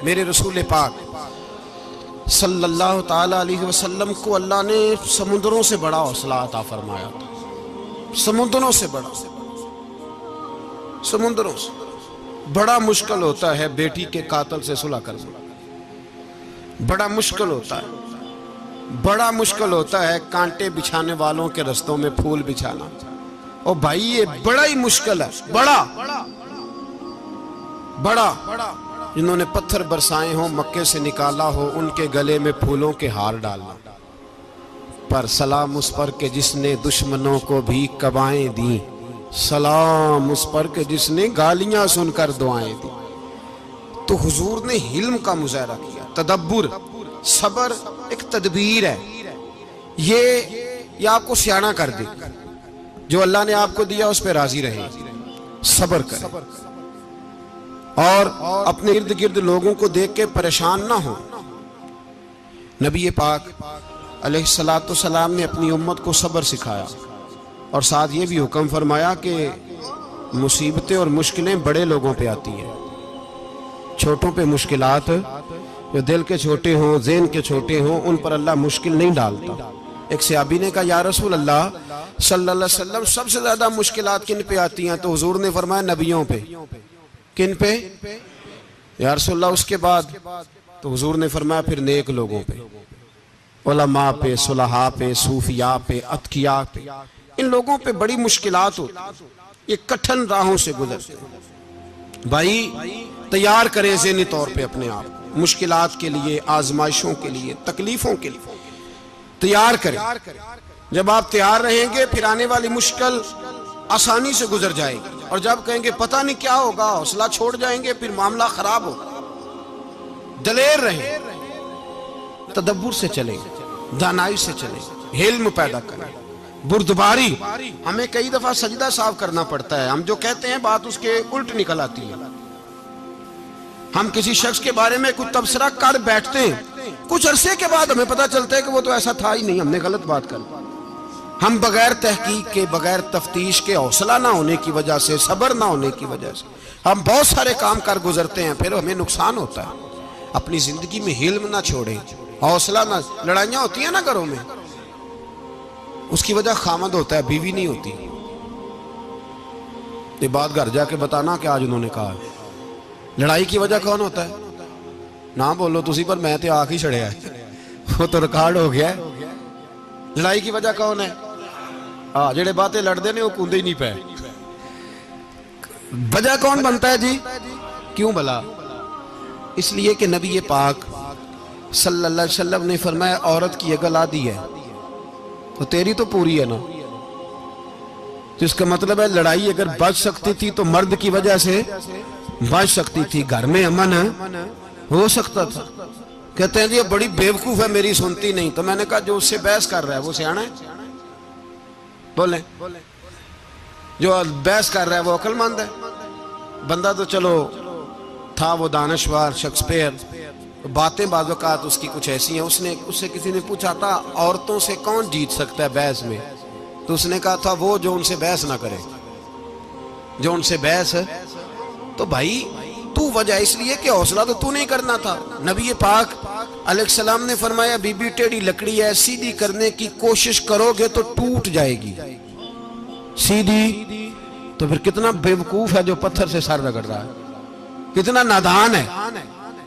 मेरे रसूल पाक सल्लल्लाहु ताला अलैहि वसल्लम को अल्लाह ने समुद्रों से बड़ा हौसला अता फरमाया था। समुद्रों से बड़ा, समुद्रों से बड़ा मुश्किल होता है बेटी के कातिल से सुलह करना, बड़ा मुश्किल होता है, बड़ा मुश्किल होता है कांटे बिछाने वालों के रस्तों में फूल बिछाना। ओ भाई ये बड़ा ही मुश्किल है, बड़ा बड़ा। जिन्होंने पत्थर बरसाए हो, मक्के से निकाला हो, उनके गले में फूलों के हार डालना। पर सलाम उस पर के जिसने दुश्मनों को भी कबाएं दी, सलाम उस पर के जिसने गालियां सुनकर दुआएं दी। तो हुजूर ने हिल्म का मुजाहरा किया, तदब्बुर, सबर एक तदबीर है। ये आपको सियाना कर दे, जो अल्लाह ने आपको दिया उस पर राजी रहे, सबर करें और अपने इर्द गिर्द लोगों को देख के परेशान ना हो। नबी पाक अलैहिस्सलातु सलाम ने अपनी उम्मत को सब्र सिखाया और साथ ये भी हुक्म फरमाया कि मुसीबतें और मुश्किलें बड़े लोगों पे आती हैं, छोटों पे मुश्किलात, जो दिल के छोटे हों, ज़हन के छोटे हों, उन पर अल्लाह मुश्किल नहीं डालता। एक सहाबी ने कहा, या रसूल अल्लाह सल्लल्लाहु अलैहि वसल्लम, सबसे ज्यादा मुश्किलात किन पे आती हैं? तो हुजूर ने फरमाया नबियों पे। किन पे? या रसूल अल्लाह उसके बाद? तो हुजूर ने फरमाया फिर नेक लोगों पे, उलमा पे, सुलहा पे, सूफिया पे, अतकिया पे। इन लोगों पे बड़ी मुश्किलात होती, ये कठिन राहों से गुजरते। भाई तैयार करें ज़हनी तौर पे अपने आप मुश्किलात के लिए, आजमाइशों के लिए, तकलीफों के लिए तैयार करें। जब आप तैयार रहेंगे फिर आने वाली मुश्किल आसानी से गुजर जाएगी, और जब कहेंगे पता नहीं क्या होगा, हौसला छोड़ जाएंगे, फिर मामला खराब होगा। दलेर रहे, तदब्बुर से चले, दानाई से चले, हिल्म पैदा करें, बुर्दबारी। हमें कई दफा सजदा साफ करना पड़ता है, हम जो कहते हैं बात उसके उल्ट निकल आती है। हम किसी शख्स के बारे में कुछ तबसरा कर बैठते हैं, कुछ अरसे के बाद हमें पता चलता है कि वो तो ऐसा था ही नहीं, हमने गलत बात कर। हम बगैर तहकीक के, बगैर तफ्तीश के, हौसला ना होने की वजह से, सब्र ना होने की वजह से हम बहुत सारे काम कर गुजरते हैं, फिर हमें नुकसान होता है। अपनी जिंदगी में हिल्म ना छोड़ें, हौसला ना। लड़ाइयां होती है ना घरों में, उसकी वजह खामद होता है, बीवी नहीं होती। ये बात घर जाके बताना कि आज उन्होंने कहा है। लड़ाई की वजह कौन होता है? ना बोलो तुसी, पर मैं तो आख ही छड़िया है, वो तो रिकॉर्ड हो गया है। लड़ाई की वजह कौन है? हाँ, जेड़े बातें लड़ते ने वो कूदे ही नहीं पे। वजह कौन बनता है जी? क्यों भला? इसलिए कि नबी पाक सल्लल्लाहु अलैहि वसल्लम ने फरमाया, औरत की अगल आदि है तो तेरी तो पूरी है ना। तो इसका मतलब है लड़ाई अगर बच सकती थी तो मर्द की वजह से बच सकती थी, घर में अमन हो सकता था। कहते हैं जी ये बड़ी बेवकूफ है, मेरी सुनती नहीं। तो मैंने कहा जो उससे बहस कर रहा है वो सियाना है? बोले जो बहस कर रहा है वो अक्लमंद है? बंदा तो चलो था वो दानश्वर शेक्सपियर, बातें बाज़ औक़ात उसकी कुछ ऐसी हैं। उससे किसी ने पूछा था औरतों से कौन जीत सकता है बहस में, तो उसने कहा था वो जो उनसे बहस ना करे, जो उनसे बहस है। तो भाई तू वजह इसलिए कि हौसला तो तू नहीं करना था। नबी पाक अलैहिस्सलाम ने फरमाया, बीबी टेढ़ी लकड़ी है, सीधी करने की कोशिश करोगे तो टूट जाएगी। सीधी तो फिर कितना बेवकूफ है जो पत्थर से सर रगड़ रहा है, कितना नादान है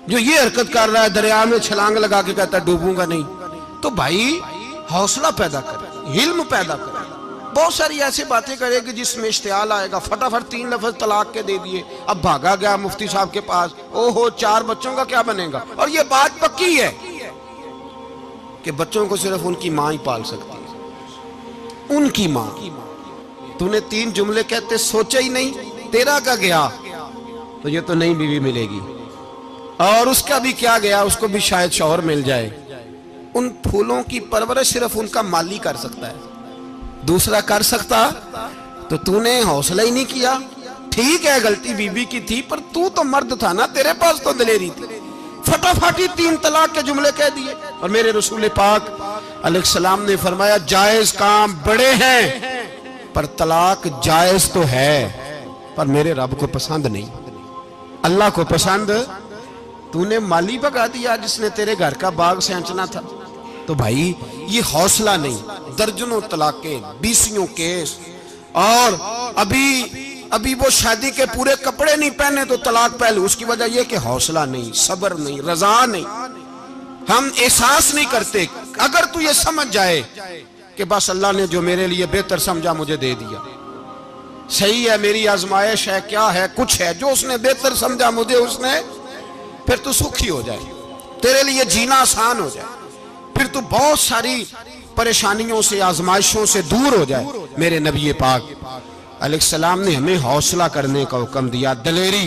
जो ये हरकत कर रहा है, दरिया में छलांग लगा के कहता है डूबूंगा नहीं। तो भाई हौसला पैदा करे, हिल्म पैदा करे। बहुत सारी ऐसी बातें करेगी जिसमें इश्तियाल आएगा, फटाफट 3 लफ्ज तलाक के दे दिए, अब भागा गया मुफ्ती साहब के पास, ओहो 4 बच्चों का क्या बनेगा। और ये बात पक्की है कि बच्चों को सिर्फ उनकी मां ही पाल सकती है, उनकी मां। तूने 3 जुमले कहते सोचा ही नहीं, तेरा का गया तो ये तो नई बीवी मिलेगी, और उसका भी क्या गया, उसको भी शायद शौहर मिल जाए। उन फूलों की परवरिश सिर्फ उनका माली कर सकता है, दूसरा कर सकता। तो तूने हौसला ही नहीं किया। ठीक है गलती बीबी की थी, पर तू तो मर्द था ना, तेरे पास तो दलेरी थी। फटाफट ही 3 तलाक के जुमले कह दिए। और मेरे रसूल पाक अलैहिस्सलाम ने फरमाया, जायज काम बड़े हैं पर तलाक जायज तो है, पर मेरे रब को पसंद नहीं, अल्लाह को पसंद तूने माली भगा दिया जिसने तेरे घर का बाग सेंचना था। तो भाई ये हौसला नहीं, दर्जनों तलाकें, 20 केस, और अभी वो शादी के पूरे कपड़े नहीं पहने तो तलाक पहले। उसकी वजह यह कि हौसला नहीं, सब्र नहीं, रजा नहीं, हम एहसास नहीं करते। अगर तू ये समझ जाए कि बस अल्लाह ने जो मेरे लिए बेहतर समझा मुझे दे दिया, सही है, मेरी आजमाइश है, क्या है, कुछ है, जो उसने बेहतर समझा मुझे उसने, फिर तू सुखी हो जाए, तेरे लिए जीना आसान हो जाए, फिर तू बहुत सारी परेशानियों से, आजमाइशों से दूर हो जाए। मेरे नबी पाक अलैहिस्सलाम ने हमें हौसला करने का हुक्म दिया, दलेरी।